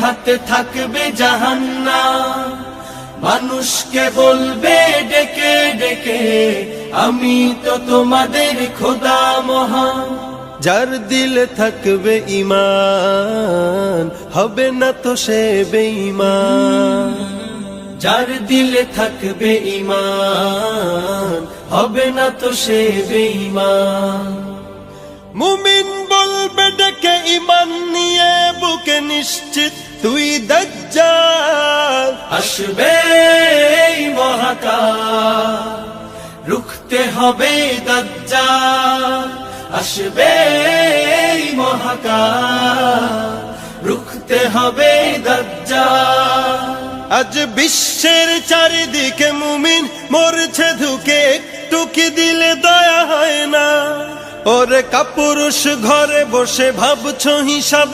হাতে থাকবে জাহান্নাম। মানুষকে বলবে ডেকে ডেকে, আমি তো তোমাদের খোদা মহান। যার দিলে থাকবে ঈমান, হবে না তো সে বেঈমান। যার দিলে থাকবে ঈমান, হবে না তো সে বেঈমান। মুমিন বলবে ডেকে ঈমান নিয়ে বুকে নিশ্চিত তুই দাজ্জাল। আসবে এই মহাকাল, রুখতে হবে দাজ্জাল। আসবে এই মহাকাল, রুখতে হবে দাজ্জাল। আজ বিশ্বের চারিদিকে মুমিন মরছে ধুকে, একটু কি দিলে দয়া হয় না? ওরে কাপুরুষ ঘরে বসে ভাবছো হিসাব